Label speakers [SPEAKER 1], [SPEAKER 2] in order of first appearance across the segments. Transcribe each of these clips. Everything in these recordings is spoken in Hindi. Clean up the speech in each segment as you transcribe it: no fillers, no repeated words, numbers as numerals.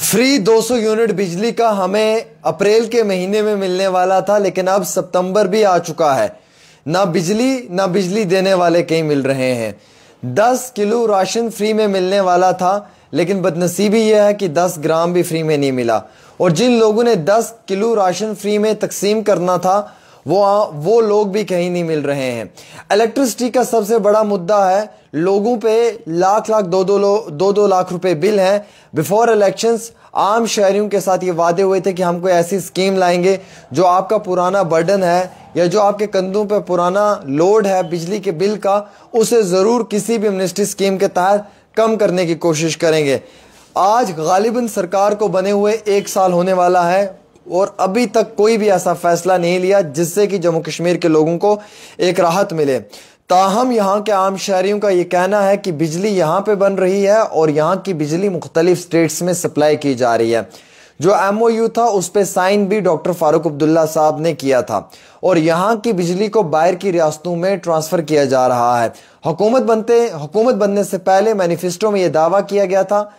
[SPEAKER 1] फ्री 200 यूनिट बिजली का हमें अप्रैल के महीने में मिलने वाला था, लेकिन अब सितंबर भी आ चुका है। ना बिजली देने वाले कहीं मिल रहे हैं। 10 किलो राशन फ्री में मिलने वाला था, लेकिन बदनसीबी यह है कि 10 ग्राम भी फ्री में नहीं मिला। और जिन लोगों ने 10 किलो राशन फ्री में तकसीम करना था वो लोग भी कहीं नहीं मिल रहे हैं। इलेक्ट्रिसिटी का सबसे बड़ा मुद्दा है, लोगों पे लाख दो लाख रुपए बिल है। बिफोर इलेक्शंस आम शहरियों के साथ ये वादे हुए थे कि हम कोई ऐसी स्कीम लाएंगे जो आपका पुराना बर्डन है या जो आपके कंधों पे पुराना लोड है बिजली के बिल का, उसे जरूर किसी भी एमनेस्टी स्कीम के तहत कम करने की कोशिश करेंगे। आज गालिबन सरकार को बने हुए 1 साल होने वाला है और अभी तक कोई भी ऐसा फैसला नहीं लिया जिससे कि जम्मू कश्मीर के लोगों को एक राहत मिले। ताहम यहाँ के आम शहरियों का ये कहना है कि बिजली यहाँ पे बन रही है और यहाँ की बिजली मुख्तलिफ स्टेट्स में सप्लाई की जा रही है। जो MOU था उस पर साइन भी डॉक्टर फारूक अब्दुल्ला साहब ने किया था और यहाँ की बिजली को बाहर की रियासतों में ट्रांसफर किया जा रहा है। हुकूमत बनने से पहले मैनिफेस्टो में यह दावा किया गया था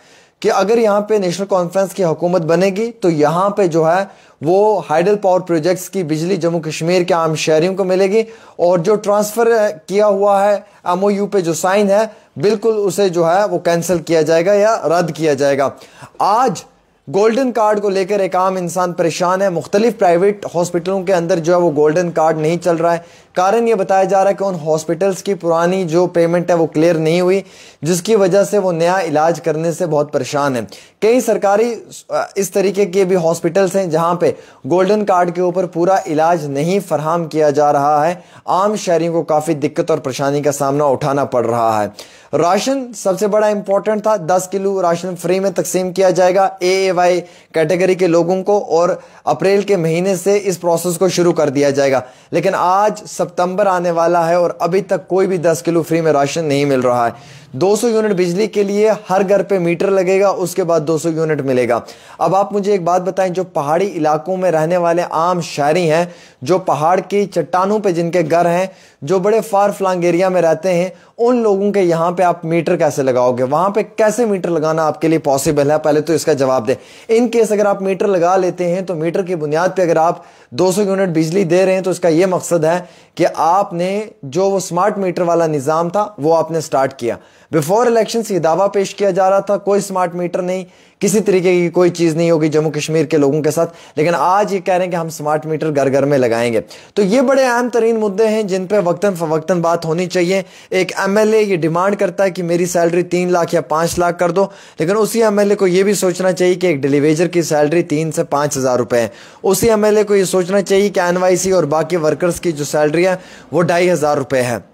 [SPEAKER 1] कि अगर यहाँ पे नेशनल कॉन्फ्रेंस की हुकूमत बनेगी तो यहाँ पे जो है वो हाइडल पावर प्रोजेक्ट्स की बिजली जम्मू कश्मीर के आम शहरियों को मिलेगी और जो ट्रांसफर किया हुआ है MOU पे जो साइन है बिल्कुल उसे जो है वो कैंसिल किया जाएगा या रद्द किया जाएगा। आज गोल्डन कार्ड को लेकर एक आम इंसान परेशान है। मुख्तलिफ प्राइवेट हॉस्पिटलों के अंदर जो है वो गोल्डन कार्ड नहीं चल रहा है। कारण ये बताया जा रहा है कि उन हॉस्पिटल्स की पुरानी जो पेमेंट है वो क्लियर नहीं हुई, जिसकी वजह से वो नया इलाज करने से बहुत परेशान है। कई सरकारी इस तरीके के भी हॉस्पिटल्स हैं जहां पे गोल्डन कार्ड के ऊपर पूरा इलाज नहीं फराहम किया जा रहा है। आम शहरियों को काफी दिक्कत और परेशानी का सामना उठाना पड़ रहा है। राशन सबसे बड़ा इंपॉर्टेंट था, 10 किलो राशन फ्री में तकसीम किया जाएगा AAY कैटेगरी के लोगों को और अप्रैल के महीने से इस प्रोसेस को शुरू कर दिया जाएगा। लेकिन आज सितंबर आने वाला है और अभी तक कोई भी 10 किलो फ्री में राशन नहीं मिल रहा है। 200 यूनिट बिजली के लिए हर घर पे मीटर लगेगा, उसके बाद 200 यूनिट मिलेगा। अब आप मुझे एक बात बताएं, जो पहाड़ी इलाकों में रहने वाले आम शहरी हैं, जो पहाड़ की चट्टानों पे जिनके घर हैं, जो बड़े फार फ्लांग एरिया में रहते हैं, उन लोगों के यहाँ पे आप मीटर कैसे लगाओगे? वहां पे कैसे मीटर लगाना आपके लिए पॉसिबल है? पहले तो इसका जवाब दें। इन केस अगर आप मीटर लगा लेते हैं तो मीटर की बुनियाद पे अगर आप 200 यूनिट बिजली दे रहे हैं तो इसका यह मकसद है कि आपने जो वो स्मार्ट मीटर वाला निजाम था वो आपने स्टार्ट किया। बिफोर इलेक्शन ये दावा पेश किया जा रहा था कोई स्मार्ट मीटर नहीं, किसी तरीके की कोई चीज नहीं होगी जम्मू कश्मीर के लोगों के साथ, लेकिन आज ये कह रहे हैं कि हम स्मार्ट मीटर घर घर में लगाएंगे। तो ये बड़े अहम तरीन मुद्दे हैं जिन पे वक्तन फवक्तन बात होनी चाहिए। एक MLA ये डिमांड करता है कि मेरी सैलरी 3 लाख या 5 लाख कर दो, लेकिन उसी MLA को ये भी सोचना चाहिए कि एक डिलीवेजर की सैलरी 3 से 5 हजार रुपए है। उसी MLA को ये सोचना चाहिए कि NYC और बाकी वर्कर्स की जो सैलरी है वो 2,500 रुपए है।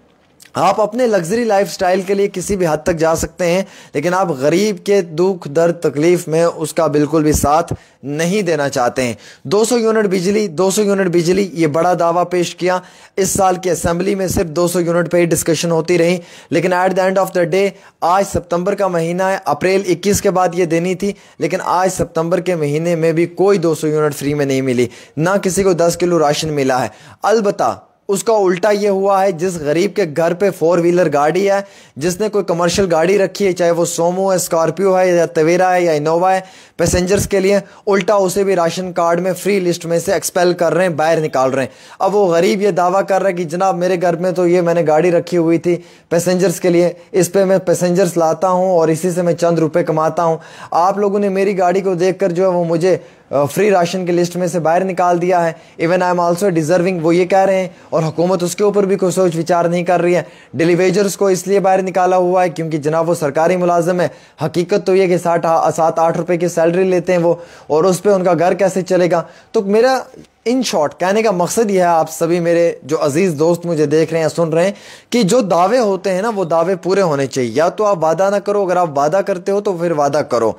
[SPEAKER 1] आप अपने लग्जरी लाइफस्टाइल के लिए किसी भी हद तक जा सकते हैं, लेकिन आप गरीब के दुख दर्द तकलीफ में उसका बिल्कुल भी साथ नहीं देना चाहते हैं। 200 यूनिट बिजली ये बड़ा दावा पेश किया। इस साल की असेंबली में सिर्फ 200 यूनिट पे ही डिस्कशन होती रही, लेकिन at the end of the day आज सितंबर का महीना है, अप्रैल 21 के बाद ये देनी थी, लेकिन आज सितंबर के महीने में भी कोई 200 यूनिट फ्री में नहीं मिली, ना किसी को 10 किलो राशन मिला है। अलबत्ता उसका उल्टा ये हुआ है, जिस गरीब के घर पे 4 व्हीलर गाड़ी है, जिसने कोई कमर्शियल गाड़ी रखी है, चाहे वो सोमो है, स्कॉर्पियो है या तवेरा है या इनोवा है, पैसेंजर्स के लिए उल्टा उसे भी राशन कार्ड में फ्री लिस्ट में से एक्सपेल कर रहे हैं, बाहर निकाल रहे हैं। अब वो गरीब ये दावा कर रहा है कि जनाब मेरे घर में तो ये मैंने गाड़ी रखी हुई थी पैसेंजर्स के लिए, इस पे मैं पैसेंजर्स लाता हूँ और इसी से मैं चंद रुपए कमाता हूँ। आप लोगों ने मेरी गाड़ी को देखकर जो है वो मुझे फ्री राशन की लिस्ट में से बाहर निकाल दिया है। Even I am also deserving, वो ये कह रहे हैं, और हुकूमत उसके ऊपर भी कोई सोच विचार नहीं कर रही है। डिलीवेजर्स को इसलिए बाहर निकाला हुआ है क्योंकि जनाब वो सरकारी मुलाजिम है। हकीकत तो ये कि 7-8 रुपए की सैलरी लेते हैं वो, और उस पर उनका घर कैसे चलेगा? तो मेरा इन शॉर्ट कहने का मकसद यह है, आप सभी मेरे जो अजीज दोस्त मुझे देख रहे हैं सुन रहे हैं, कि जो दावे होते हैं ना वो दावे पूरे होने चाहिए। या तो आप वादा ना करो, अगर आप वादा करते हो तो फिर वादा करो,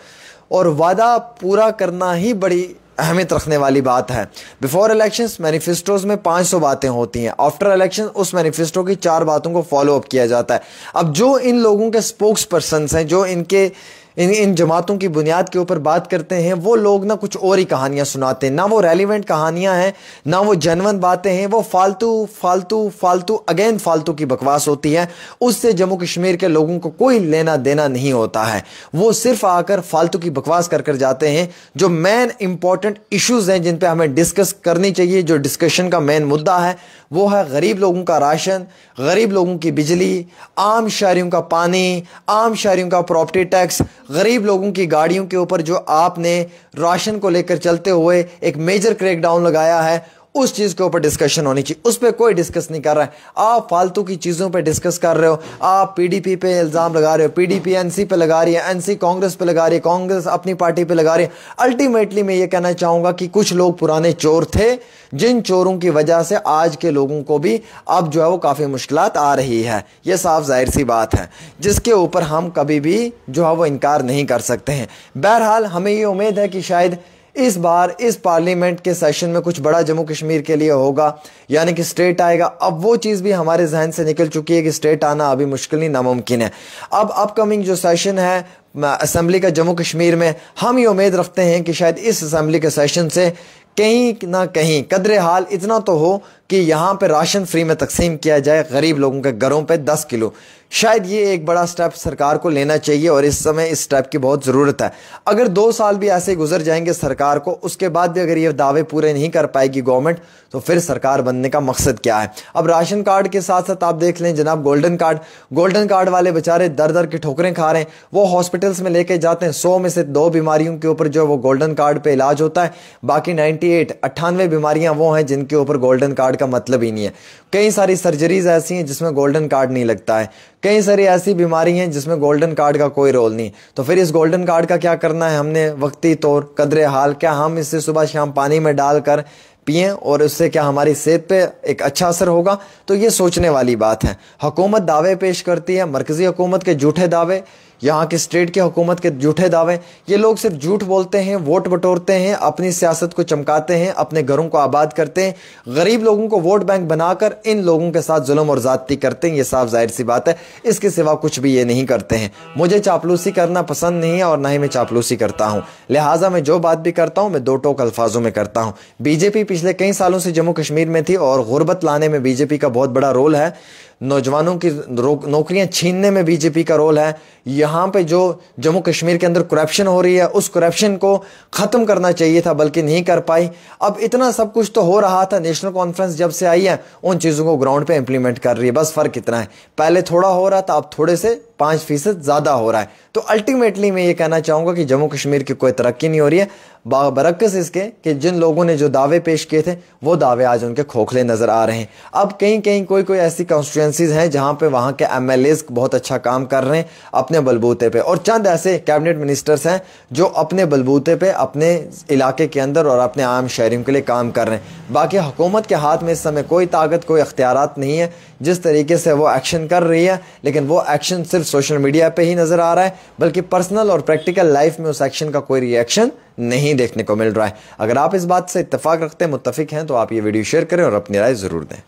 [SPEAKER 1] और वादा पूरा करना ही बड़ी अहमियत रखने वाली बात है। बिफोर इलेक्शंस मैनिफेस्टोज में 500 बातें होती हैं, आफ्टर इलेक्शन उस मैनिफेस्टो की 4 बातों को फॉलो अप किया जाता है। अब जो इन लोगों के स्पोक्स पर्सन्स हैं, जो इनके इन जमातों की बुनियाद के ऊपर बात करते हैं, वो लोग ना कुछ और ही कहानियां सुनाते हैं, ना वो रेलिवेंट कहानियां हैं, ना वो जेन्युइन बातें हैं, वो फालतू फालतू फालतू अगेन फालतू की बकवास होती है। उससे जम्मू कश्मीर के लोगों को कोई लेना देना नहीं होता है। वो सिर्फ आकर फालतू की बकवास कर जाते हैं। जो मेन इंपॉर्टेंट इश्यूज हैं जिन पे हमें डिस्कस करनी चाहिए, जो डिस्कशन का मेन मुद्दा है, वो है गरीब लोगों का राशन, गरीब लोगों की बिजली, आम शहरियों का पानी, आम शहरियों का प्रॉपर्टी टैक्स, गरीब लोगों की गाड़ियों के ऊपर जो आपने राशन को लेकर चलते हुए एक मेजर क्रैकडाउन लगाया है, उस चीज के ऊपर डिस्कशन होनी चाहिए। उस पर कोई डिस्कस नहीं कर रहा है। आप फालतू की चीजों पे डिस्कस कर रहे हो। आप पीडीपी पे इल्जाम लगा रहे हो, पीडीपी एनसी पे लगा रही है, एनसी कांग्रेस पे लगा रही है, कांग्रेस अपनी पार्टी पे लगा रही है। अल्टीमेटली मैं ये कहना चाहूंगा कि कुछ लोग पुराने चोर थे, जिन चोरों की वजह से आज के लोगों को भी अब जो है वो काफी मुश्किलात आ रही है। ये साफ जाहिर सी बात है, जिसके ऊपर हम कभी भी जो है वो इनकार नहीं कर सकते हैं। बहरहाल हमें ये उम्मीद है कि शायद इस बार इस पार्लियामेंट के सेशन में कुछ बड़ा जम्मू कश्मीर के लिए होगा, यानी कि स्टेट आएगा। अब वो चीज़ भी हमारे जहन से निकल चुकी है कि स्टेट आना अभी मुश्किल नहीं, नामुमकिन है। अब अपकमिंग जो सेशन है असेंबली का जम्मू कश्मीर में, हम ये उम्मीद रखते हैं कि शायद इस असेंबली के सेशन से कहीं ना कहीं कदरे हाल इतना तो हो कि यहाँ पे राशन फ्री में तकसीम किया जाए गरीब लोगों के घरों पे 10 किलो। शायद ये एक बड़ा स्टेप सरकार को लेना चाहिए और इस समय इस स्टेप की बहुत ज़रूरत है। अगर 2 साल भी ऐसे गुजर जाएंगे सरकार को, उसके बाद भी अगर ये दावे पूरे नहीं कर पाएगी गवर्नमेंट, तो फिर सरकार बनने का मकसद क्या है। अब राशन कार्ड के साथ साथ आप देख लें जनाब गोल्डन कार्ड वाले बेचारे दर दर की ठोकरें खा रहे हैं। वो हॉस्पिटल्स में लेके जाते हैं, 100 में से 2 बीमारियों के ऊपर जो वो गोल्डन कार्ड पे इलाज होता है, बाकी 98 बीमारियां वो हैं जिनके ऊपर गोल्डन कार्ड का मतलब ही नहीं है। कई सारी सर्जरीज ऐसी हैं जिसमें गोल्डन कार्ड नहीं लगता है, कई सारी ऐसी बीमारी हैं जिसमें गोल्डन कार्ड का कोई रोल नहीं। तो फिर इस गोल्डन कार्ड का क्या करना है हमने वक्ती तौर कदरे हाल, क्या हम इससे सुबह शाम पानी में डालकर पिएं और उससे क्या हमारी सेहत पे एक अच्छा असर होगा? तो ये सोचने वाली बात है। हुकूमत दावे पेश करती है, मरकजी हुकूमत के झूठे दावे, यहाँ की स्टेट की हुकूमत के झूठे दावे। ये लोग सिर्फ झूठ बोलते हैं, वोट बटोरते हैं, अपनी सियासत को चमकाते हैं, अपने घरों को आबाद करते हैं, गरीब लोगों को वोट बैंक बनाकर इन लोगों के साथ जुल्म और ज़्यादती करते हैं। ये साफ जाहिर सी बात है, इसके सिवा कुछ भी ये नहीं करते हैं। मुझे चापलूसी करना पसंद नहीं है और ना ही मैं चापलूसी करता हूँ, लिहाजा मैं जो बात भी करता हूँ मैं 2 टोक अल्फाजों में करता हूँ। बीजेपी पिछले कई सालों से जम्मू कश्मीर में थी और गुर्बत लाने में बीजेपी का बहुत बड़ा रोल है, नौजवानों की नौकरियां छीनने में बीजेपी का रोल है। यहाँ पे जो जम्मू कश्मीर के अंदर करप्शन हो रही है, उस करप्शन को ख़त्म करना चाहिए था, बल्कि नहीं कर पाई। अब इतना सब कुछ तो हो रहा था, नेशनल कॉन्फ्रेंस जब से आई है उन चीज़ों को ग्राउंड पे इंप्लीमेंट कर रही है। बस फ़र्क इतना है, पहले थोड़ा हो रहा था, अब थोड़े से 5% ज़्यादा हो रहा है। तो अल्टीमेटली मैं ये कहना चाहूँगा कि जम्मू कश्मीर की कोई तरक्की नहीं हो रही है, बरक्स इसके कि जिन लोगों ने जो दावे पेश किए थे वो दावे आज उनके खोखले नज़र आ रहे हैं। अब कहीं कहीं कोई ऐसी कॉन्स्टिट्यूंसीज हैं जहाँ पे वहाँ के MLAs बहुत अच्छा काम कर रहे हैं अपने बलबूते पे, और चंद ऐसे कैबिनेट मिनिस्टर्स हैं जो अपने बलबूते पे अपने इलाके के अंदर और अपने आम शहरियों के लिए काम कर रहे हैं। बाकी हुकूमत के हाथ में इस समय कोई ताकत, कोई अख्तियारात नहीं है। जिस तरीके से वो एक्शन कर रही है, लेकिन वो एक्शन सिर्फ सोशल मीडिया पे ही नज़र आ रहा है, बल्कि पर्सनल और प्रैक्टिकल लाइफ में उस एक्शन का कोई रिएक्शन नहीं देखने को मिल रहा है। अगर आप इस बात से इत्तेफाक रखते हैं, मुत्तफिक हैं, तो आप ये वीडियो शेयर करें और अपनी राय ज़रूर दें।